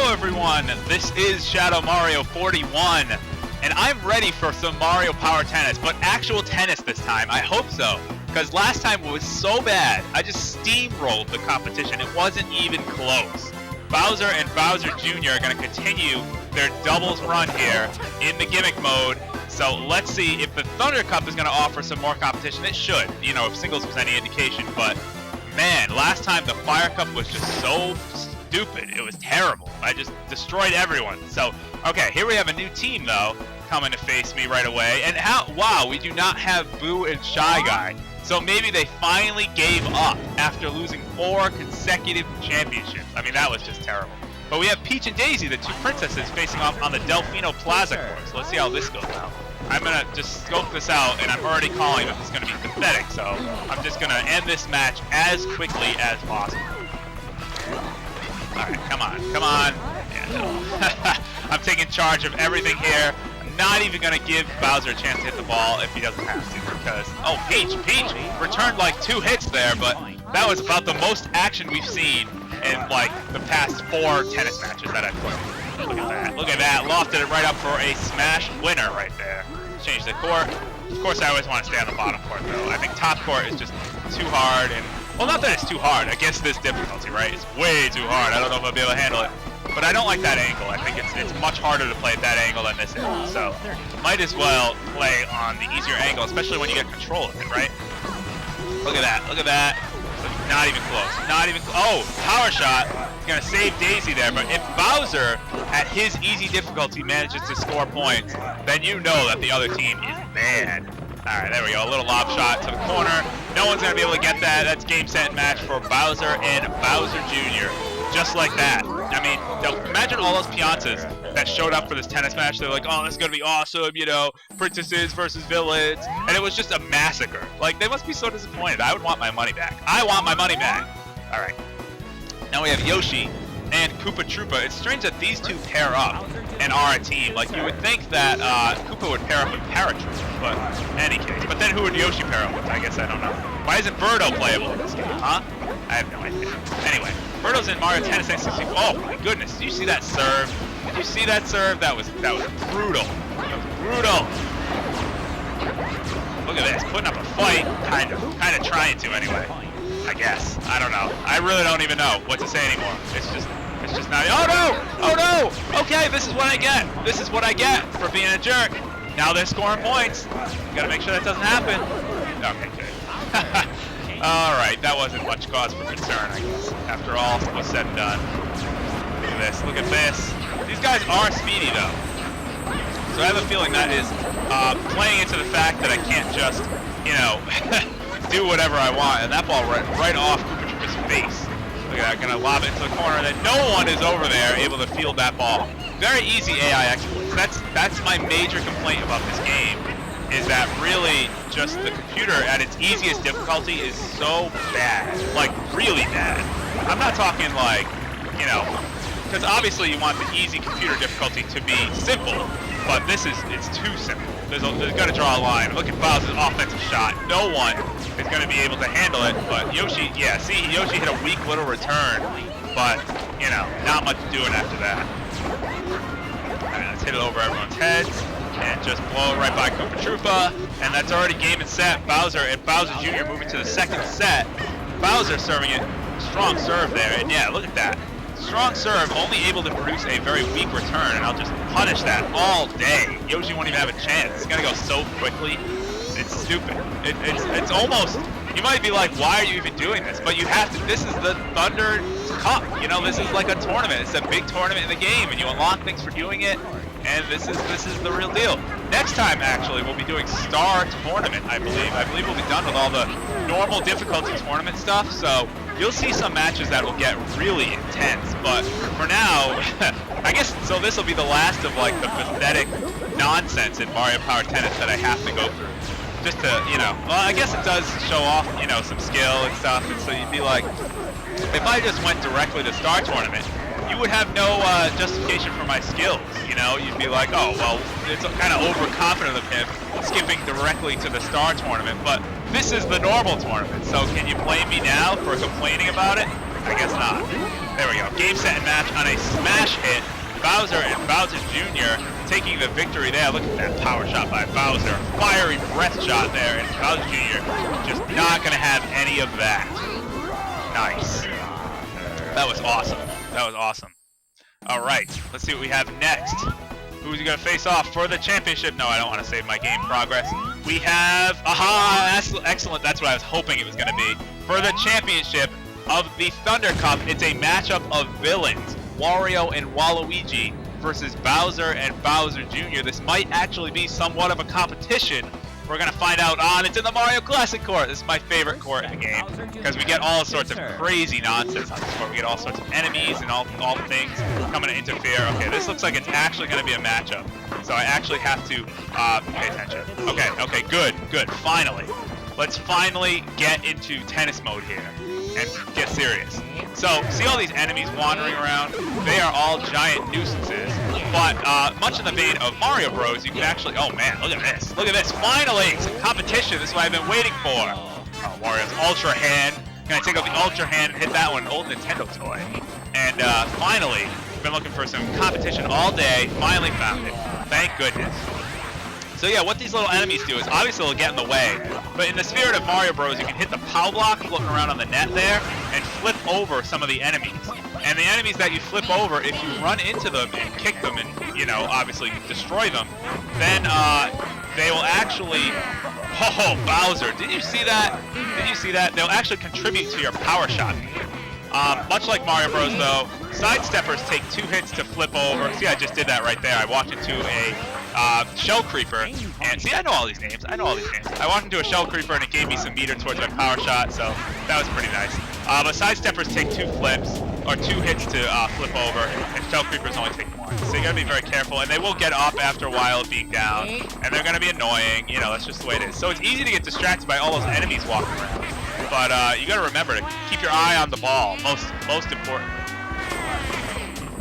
Hello everyone, this is Shadow Mario 41, and I'm ready for some Mario Power Tennis, but actual tennis this time. I hope so, because last time it was so bad. I just steamrolled the competition. It wasn't even close. Bowser and Bowser Jr. are going to continue their doubles run here in the gimmick mode. So let's see if the Thunder Cup is going to offer some more competition. It should, you know, if singles was any indication, but man, last time the Fire Cup was just so stupid. It was terrible. I just destroyed everyone. So, okay, here we have a new team, though, coming to face me right away. And wow, we do not have Boo and Shy Guy. So maybe they finally gave up after losing 4 consecutive championships. I mean, that was just terrible. But we have Peach and Daisy, the two princesses, facing off on the Delfino Plaza course. So let's see how this goes out. I'm going to just scope this out, and I'm already calling that this is going to be pathetic. So I'm just going to end this match as quickly as possible. Alright, come on, come on. Yeah, no. I'm taking charge of everything here. I'm not even going to give Bowser a chance to hit the ball if he doesn't have to, because... Oh, Peach returned like 2 hits there, but that was about the most action we've seen in, like, the past 4 tennis matches that I've played. Look at that, look at that. Lofted it right up for a smash winner right there. Change the court. Of course, I always want to stay on the bottom court, though. I think top court is just too hard, and... Well, not that it's too hard against this difficulty, right? It's way too hard. I don't know if I'll be able to handle it. But I don't like that angle. I think it's much harder to play at that angle than this angle. So might as well play on the easier angle, especially when you get control of it, right? Look at that. Look at that. Not even close. Not even oh, power shot. It's going to save Daisy there. But if Bowser, at his easy difficulty, manages to score points, then you know that the other team is bad. Alright, there we go. A little lob shot to the corner. No one's going to be able to get that. That's game, set, match for Bowser and Bowser Jr. Just like that. I mean, imagine all those Piantas that showed up for this tennis match. They're like, oh, this is going to be awesome, you know, princesses versus villains. And it was just a massacre. Like, they must be so disappointed. I would want my money back. I want my money back. Alright. Now we have Yoshi and Koopa Troopa. It's strange that these two pair up and are a team. Like, you would think that Koopa would pair up with Paratroopa, but in any case. But then who would Yoshi pair up with? I guess I don't know. Why isn't Birdo playable in this game, huh? I have no idea. Anyway, Birdo's in Mario Tennis X64. Oh my goodness, did you see that serve? Did you see that serve? That was brutal. That was brutal. Look at this, putting up a fight, kind of trying to anyway. I guess. I don't know. I really don't even know what to say anymore. It's just not. Oh no! Oh no! Okay, this is what I get. This is what I get for being a jerk. Now they're scoring points. Gotta make sure that doesn't happen. Okay, good. Alright, that wasn't much cause for concern, I guess. After all was said and done. Look at this. Look at this. These guys are speedy, though. So I have a feeling that is playing into the fact that I can't just, you know, do whatever I want. And that ball right off Koopa Troopa's face. Look at that, gonna lob it into the corner, and then no one is over there able to field that ball. Very easy AI exploits. That's my major complaint about this game, is that really just the computer at its easiest difficulty is so bad. Like, really bad. I'm not talking like, you know, because obviously you want the easy computer difficulty to be simple, but it's too simple. There's got to draw a line. Look at Bowser's offensive shot. No one is going to be able to handle it, but Yoshi, yeah, see, Yoshi hit a weak little return, but, you know, not much doing after that. Alright, let's hit it over everyone's heads, and just blow it right by Koopa Troopa, and that's already game and set. Bowser and Bowser Jr. moving to the second set. Bowser serving it, strong serve there, and yeah, look at that. Strong serve, only able to produce a very weak return, and I'll just punish that all day. Yoshi won't even have a chance. It's gonna go so quickly. It's stupid. It's almost, you might be like, why are you even doing this? But you have to, this is the Thunder Cup. You know, this is like a tournament. It's a big tournament in the game, and you unlock things for doing it, and this is the real deal. Next time, actually, we'll be doing Star Tournament, I believe. I believe we'll be done with all the normal difficulty tournament stuff, so you'll see some matches that will get really intense, but for now, I guess, so this will be the last of, like, the pathetic nonsense in Mario Power Tennis that I have to go through. Just to, you know, well, I guess it does show off, you know, some skill and stuff, and so you'd be like, if I just went directly to Star Tournament, you would have no justification for my skills, you know? You'd be like, oh, well, it's kind of overconfident of him skipping directly to the Star Tournament, but this is the normal tournament, so can you blame me now for complaining about it? I guess not. There we go. Game, set, and match on a smash hit. Bowser and Bowser Jr. taking the victory there. Look at that power shot by Bowser. Fiery breath shot there, and Bowser Jr. just not going to have any of that. Nice. That was awesome. That was awesome. All right, let's see what we have next. Who's going to face off for the championship? No, I don't want to save my game progress. We have, that's excellent. That's what I was hoping it was going to be. For the championship of the Thunder Cup, it's a matchup of villains, Wario and Waluigi versus Bowser and Bowser Jr. This might actually be somewhat of a competition. We're going to find out on, it's in the Mario Classic court. This is my favorite court in the game because we get all sorts of crazy nonsense on this court. We get all sorts of enemies and all things coming to interfere. Okay, this looks like it's actually going to be a matchup. So I actually have to pay attention. Okay, good. Finally. Let's finally get into tennis mode here and get serious. So, see all these enemies wandering around? They are all giant nuisances. But much in the vein of Mario Bros, you can actually, oh man, look at this. Look at this. Finally, some competition. This is what I've been waiting for. Oh, Wario's Ultra Hand. Can I take out the Ultra Hand and hit that one? An old Nintendo toy. And finally, I've been looking for some competition all day. Finally found it. Thank goodness. So yeah, what these little enemies do is obviously they'll get in the way, but in the spirit of Mario Bros, you can hit the POW block floating around on the net there and flip over some of the enemies. And the enemies that you flip over, if you run into them and kick them and, you know, obviously destroy them, then they will actually, oh, Bowser, did you see that? Did you see that? They'll actually contribute to your power shot. Much like Mario Bros though, sidesteppers take 2 hits to flip over. See, I just did that right there. I walked into a Shell Creeper, and see, I know all these names. I walked into a Shell Creeper, and it gave me some meter towards my power shot, so that was pretty nice. But sidesteppers take 2 flips, or 2 hits to flip over, and Shell Creepers only take 1. So you gotta be very careful, and they will get up after a while of being down, and they're gonna be annoying. You know, that's just the way it is. So it's easy to get distracted by all those enemies walking around. But you gotta remember to keep your eye on the ball. Most important.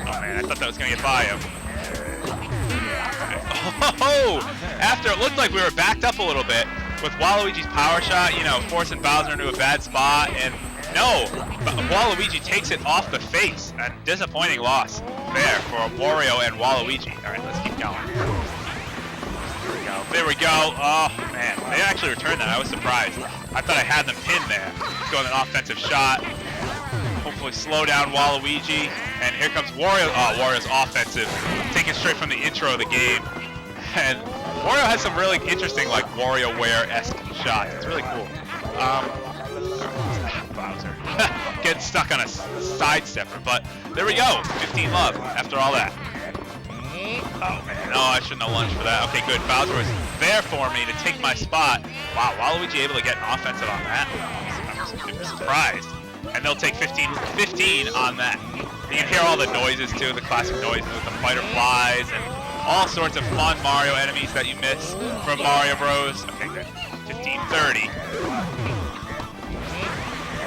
Oh man, I thought that was gonna get by him. Oh! After it looked like we were backed up a little bit with Waluigi's power shot, you know, forcing Bowser into a bad spot, and no, Waluigi takes it off the face. A disappointing loss there for Wario and Waluigi. All right, let's keep going. There we go. Oh man, they actually returned that. I was surprised. I thought I had them pinned there. Let's go with an offensive shot. Hopefully slow down Waluigi. And here comes Wario. Oh, Wario's offensive. Taken straight from the intro of the game. And Wario has some really interesting, like, WarioWare-esque shots. It's really cool. Bowser. Getting stuck on a sidestepper. But there we go. 15 love after all that. Oh, man. Oh, I shouldn't have lunged for that. Okay, good. Bowser was there for me to take my spot. Wow, Waluigi able to get an offensive on that? I'm surprised. And they'll take 15 on that. You can hear all the noises, too, the classic noises with the fighter flies and all sorts of fun Mario enemies that you miss from Mario Bros. Okay, good. 15-30.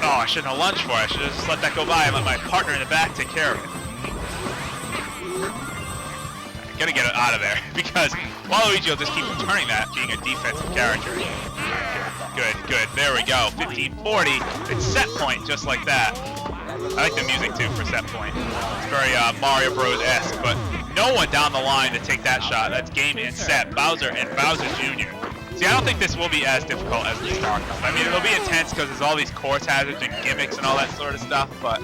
Oh, I shouldn't have lunged for it. I should have just let that go by and let my partner in the back take care of it. Gotta get it out of there because Waluigi will just keep returning that, being a defensive character. Good. There we go. 15-40. It's set point just like that. I like the music too for set point. It's very Mario Bros-esque, but no one down the line to take that shot. That's game and set. Bowser and Bowser Jr. See, I don't think this will be as difficult as the Star Cup. I mean, it'll be intense because there's all these course hazards and gimmicks and all that sort of stuff, but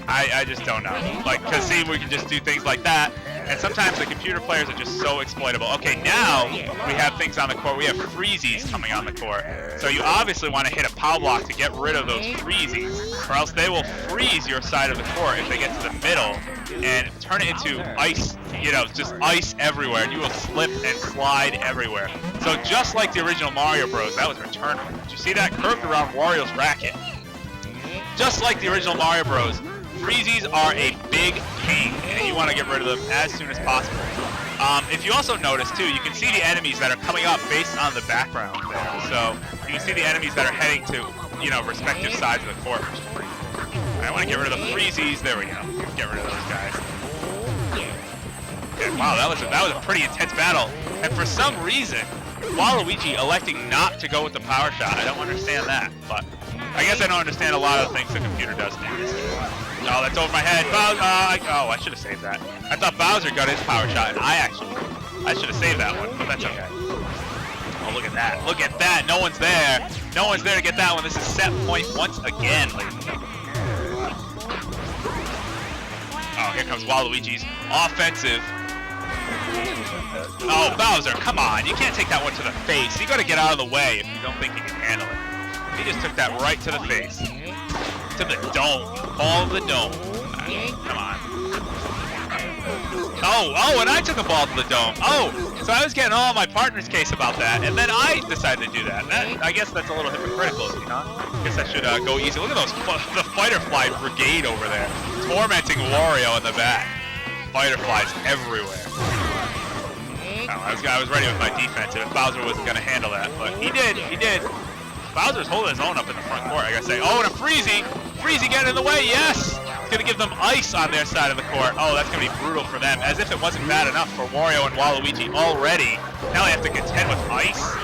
I just don't know. Like, because see, we can just do things like that, and sometimes the computer players are just so exploitable. Okay, now we have things on the court. We have freezies coming on the court. So you obviously want to hit a POW block to get rid of those freezies, or else they will freeze your side of the court if they get to the middle and turn it into ice, you know, just ice everywhere, and you will slip and slide everywhere. So just like the original Mario Bros, that was return. Did you see that? Curved around Wario's racket. Just like the original Mario Bros, freezies are a big pain, and you want to get rid of them as soon as possible. If you also notice, too, you can see the enemies that are coming up based on the background there. So you can see the enemies that are heading to, you know, respective sides of the court, which is pretty cool. I want to get rid of the freezies. There we go. Get rid of those guys. Okay, wow, that was a pretty intense battle. And for some reason, Waluigi electing not to go with the power shot. I don't understand that, but I guess I don't understand a lot of the things the computer does in this game. Oh, that's over my head. Bowser, oh, I should have saved that. I thought Bowser got his power shot, and I should have saved that one, but that's okay. Oh, look at that. Look at that. No one's there. No one's there to get that one. This is set point once again, ladies and gentlemen. Oh, here comes Waluigi's offensive. Oh, Bowser, come on. You can't take that one to the face. You got to get out of the way if you don't think you can handle it. He just took that right to the face. To the dome. Ball of the dome. Come on. Oh, and I took a ball to the dome. Oh, so I was getting all my partner's case about that, and then I decided to do that. I guess that's a little hypocritical, huh? I guess I should go easy. Look at those, the Fighter Fly Brigade over there, tormenting Wario in the back. Fighter Flies everywhere. Oh, I was ready with my defense if Bowser wasn't going to handle that, but he did. Bowser's holding his own up in the front court, I gotta say. Oh, and a Freezy! Freezy getting in the way, yes! It's gonna give them ice on their side of the court. Oh, that's gonna be brutal for them, as if it wasn't bad enough for Wario and Waluigi already. Now they have to contend with ice.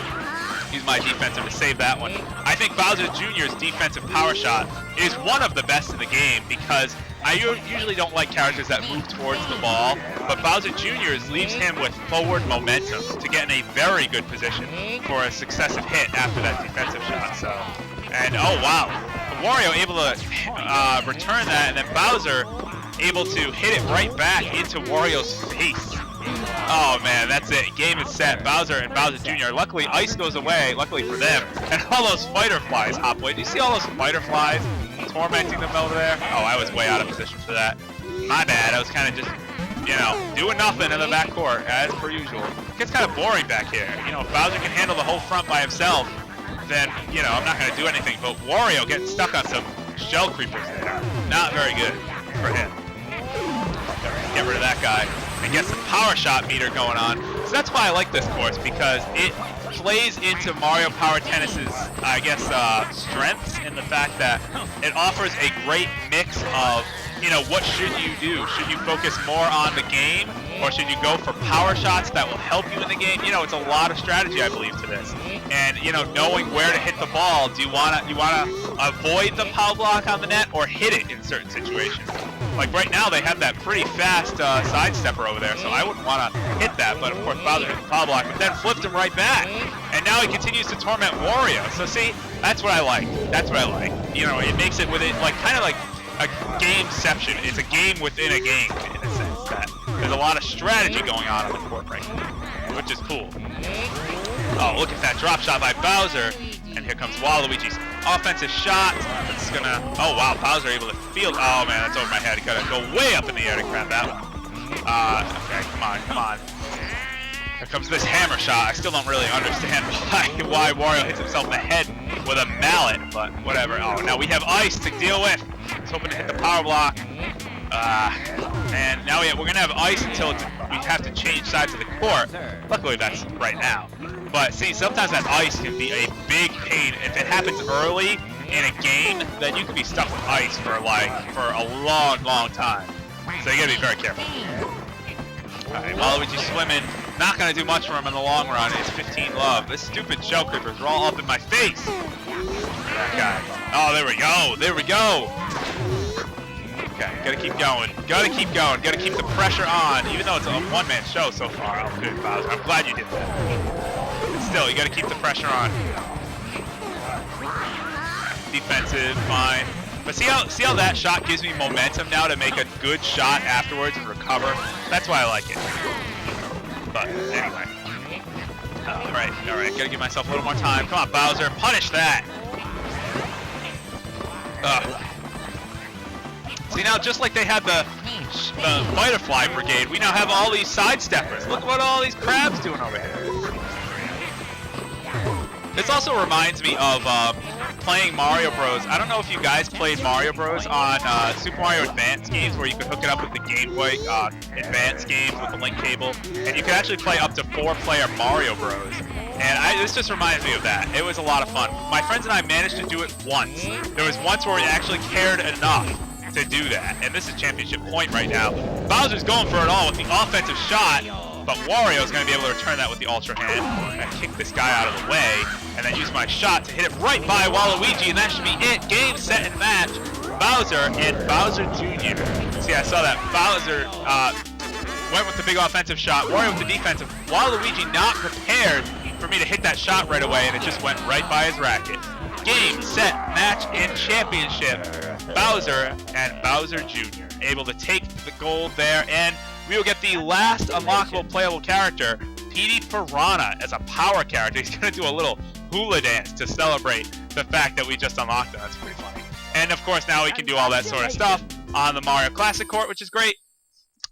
Use my defensive to save that one. I think Bowser Jr.'s defensive power shot is one of the best in the game because I usually don't like characters that move towards the ball, but Bowser Jr.'s leaves him with forward momentum to get in a very good position for a successive hit after that defensive shot. So, and oh wow, Wario able to return that, and then Bowser able to hit it right back into Wario's face. Oh man, that's it. Game is set. Bowser and Bowser Jr. Luckily, ice goes away. Luckily for them, and all those Fighter Flies hop away. Do you see all those Fighter Flies tormenting them over there? Oh, I was way out of position for that. My bad. I was kind of just, doing nothing in the back court as per usual. It gets kind of boring back here. If Bowser can handle the whole front by himself, then I'm not going to do anything. But Wario getting stuck on some shell creepers there. Not very good for him. Get rid of that guy and get some power shot meter going on. So that's why I like this course, because it plays into Mario Power Tennis's, strengths in the fact that it offers a great mix of, what should you do? Should you focus more on the game, or should you go for power shots that will help you in the game? It's a lot of strategy, I believe, to this. And, knowing where to hit the ball. Do you wanna avoid the power block on the net or hit it in certain situations? Like right now, they have that pretty fast sidestepper over there, so I wouldn't want to hit that. But of course, Bowser hit the power block, but then flipped him right back. And now he continues to torment Wario. So see, that's what I like. That's what I like. It makes it with it kind of like a gameception. It's a game within a game in a sense that there's a lot of strategy going on the court right now, which is cool. Oh, look at that drop shot by Bowser. And here comes Waluigi's offensive shot. It's gonna, oh wow, Bowser able to field. Oh man, that's over my head. Gotta go way up in the air to grab that one. Okay, come on. Here comes this hammer shot. I still don't really understand why Wario hits himself in the head with a mallet, but whatever. Oh, now we have ice to deal with. I was hoping to hit the power block. And now we're gonna have ice until we have to change sides of the court. Luckily that's right now. But see, sometimes that ice can be a big pain. If it happens early in a game, then you can be stuck with ice for a long time. So you gotta be very careful. Alright, Waluigi's swimming. Not gonna do much for him in the long run. It's 15 love. This stupid shell creepers are all up in my face. That guy. Oh, there we go. Okay, gotta keep going. Gotta keep the pressure on, even though it's a one-man show so far. Oh, good, Bowser. I'm glad you did that. But still, you gotta keep the pressure on. Defensive, fine. But see how that shot gives me momentum now to make a good shot afterwards and recover? That's why I like it. But anyway. Alright, gotta give myself a little more time. Come on, Bowser, punish that! See, now just like they had the Fighter Fly Brigade, we now have all these sidesteppers. Look what all these crabs doing over here. This also reminds me of playing Mario Bros. I don't know if you guys played Mario Bros. On Super Mario Advance games, where you could hook it up with the Game Boy Advance games with the link cable, and you could actually play up to 4-player Mario Bros. And this just reminds me of that. It was a lot of fun. My friends and I managed to do it once. There was once where we actually cared enough to do that, and this is championship point right now. Bowser's going for it all with the offensive shot. but Wario is going to be able to return that with the Ultra Hand and kick this guy out of the way, and then use my shot to hit it right by Waluigi, and that should be it. Game, set, and match. Bowser and Bowser Jr. See, I saw that Bowser went with the big offensive shot, Wario with the defensive. Waluigi not prepared for me to hit that shot right away, and it just went right by his racket. Game, set, match, and championship. Bowser and Bowser Jr. able to take the gold there, and we will get the last unlockable playable character, Petey Piranha, as a power character. He's going to do a little hula dance to celebrate the fact that we just unlocked him. That's pretty funny. And of course, now we can do all that sort of stuff on the Mario Classic Court, which is great.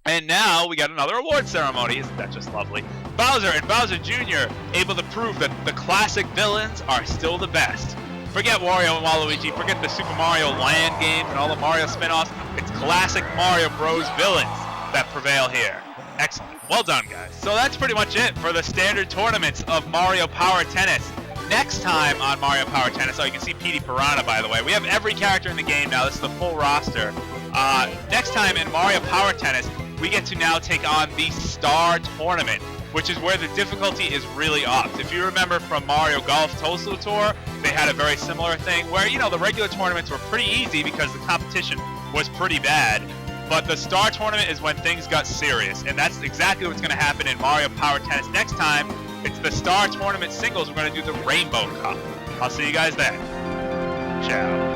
And now we got another award ceremony. Isn't that just lovely? Bowser and Bowser Jr. able to prove that the classic villains are still the best. Forget Wario and Waluigi, forget the Super Mario Land games and all the Mario spin-offs. It's classic Mario Bros. Villains that prevail here. Excellent. Well done, guys. So that's pretty much it for the standard tournaments of Mario Power Tennis. Next time on Mario Power Tennis, oh, you can see Petey Piranha, by the way. We have every character in the game now. This is the full roster. Next time in Mario Power Tennis, we get to now take on the Star Tournament, which is where the difficulty is really upped. If you remember from Mario Golf Tosu Tour, they had a very similar thing where, you know, the regular tournaments were pretty easy because the competition was pretty bad. But the Star Tournament is when things got serious, and that's exactly what's going to happen in Mario Power Tennis next time. It's the Star Tournament singles. We're going to do the Rainbow Cup. I'll see you guys then. Ciao.